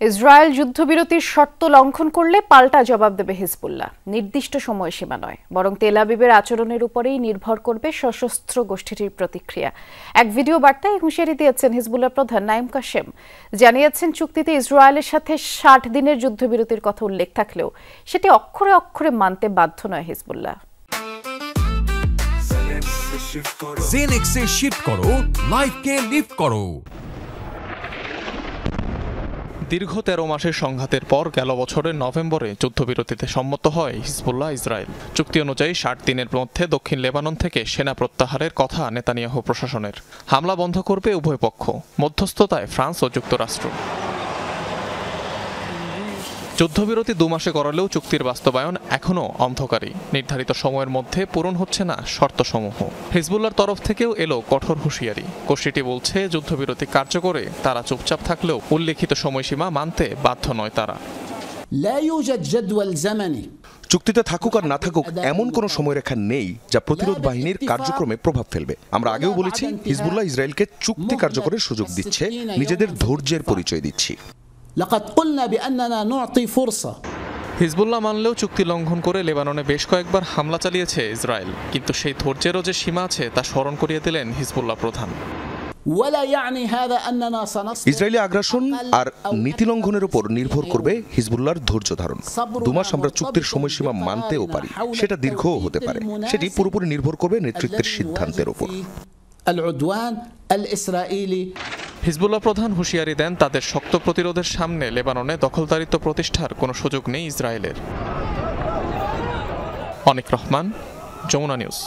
Israel যুদ্ধবিরতির শর্ত লঙ্ঘন করলে পাল্টা জবাব দেবে হিজবুল্লাহ। নির্দিষ্ট সময়সীমা নয়, বরং তেল আবিবের আচরণের উপরেই নির্ভর করবে সশস্ত্র গোষ্ঠীটির প্রতিক্রিয়া। এক ভিডিও বার্তায় হুঁশিয়ারি দিয়েছেন হিজবুল্লাহ প্রধান নাঈম কাশেম। জানিয়েছেন, চুক্তিতে ইসরায়েলের সাথে 60 দিনের যুদ্ধবিরতির কথা উল্লেখ থাকলেও সেটি অক্ষরে অক্ষরে মানতে বাধ্য নয় হিজবুল্লাহ। জেনেক্সে শিফট করো, লাইফকে লিফট করো। দীর্ঘ 13 মাসের সংঘাতের পর গেল বছরের নভেম্বরে যুদ্ধবিরতিতে সম্মত হয় হিজবুল্লাহ ইসরায়েল। চুক্তি অনুযায়ী 60 দিনের মধ্যে দক্ষিণ লেবানন থেকে সেনা প্রত্যাহারের কথা নেতানিয়াহু প্রশাসনের। হামলা বন্ধ করবে উভয় পক্ষ, মধ্যস্থতায় ফ্রান্স ও যুক্তরাষ্ট্র। যুদ্ধবিরতি 2 মাসে করালেও চুক্তির বাস্তবায়ন এখনও অন্ধকারী। নির্ধারিত সময়ের মধ্যে পূরণ হচ্ছে না শর্তসমূহ। হিজবুল্লাহর তরফ থেকেও এলো কঠোর হুঁশিয়ারি। গোষ্ঠীটি বলছে, যুদ্ধবিরতি কার্যকরে তারা চুপচাপ থাকলেও উল্লেখিত সময়সীমা মানতে বাধ্য নয় তারা। চুক্তিতে থাকুক আর না থাকুক এমন কোনো সময়রেখা নেই যা প্রতিরোধ বাহিনীর কার্যক্রমে প্রভাব ফেলবে। আমরা আগেও বলেছি, হিজবুল্লাহ ইসরায়েলকে চুক্তি কার্যকরের সুযোগ দিচ্ছে, নিজেদের ধৈর্যের পরিচয় দিচ্ছি। হিজবুল্লাহ মানলেও চুক্তি লঙ্ঘন করে লেবাননে বেশ কয়েকবার হামলা চালিয়েছে ইসরায়েল, কিন্তু সেই ধৈর্যেরও যে সীমা আছে তা স্মরণ করিয়ে দিলেন হিজবুল্লাহ প্রধান। ইসরায়েলি আগ্রাসন আর নীতি লঙ্ঘনের উপর নির্ভর করবে হিজবুল্লাহর ধৈর্য ধারণ। 2 মাস আমরা চুক্তির সময়সীমা মানতেও পারি, সেটা দীর্ঘও হতে পারে। সেটি পুরোপুরি নির্ভর করবে নেতৃত্বের সিদ্ধান্তের উপর। হিজবুল্লাহ প্রধান হুঁশিয়ারি দেন, তাদের শক্ত প্রতিরোধের সামনে লেবাননে দখলদারিত্ব প্রতিষ্ঠার কোনো সুযোগ নেই ইসরায়েলের। অনিক রহমান, যমুনা নিউজ।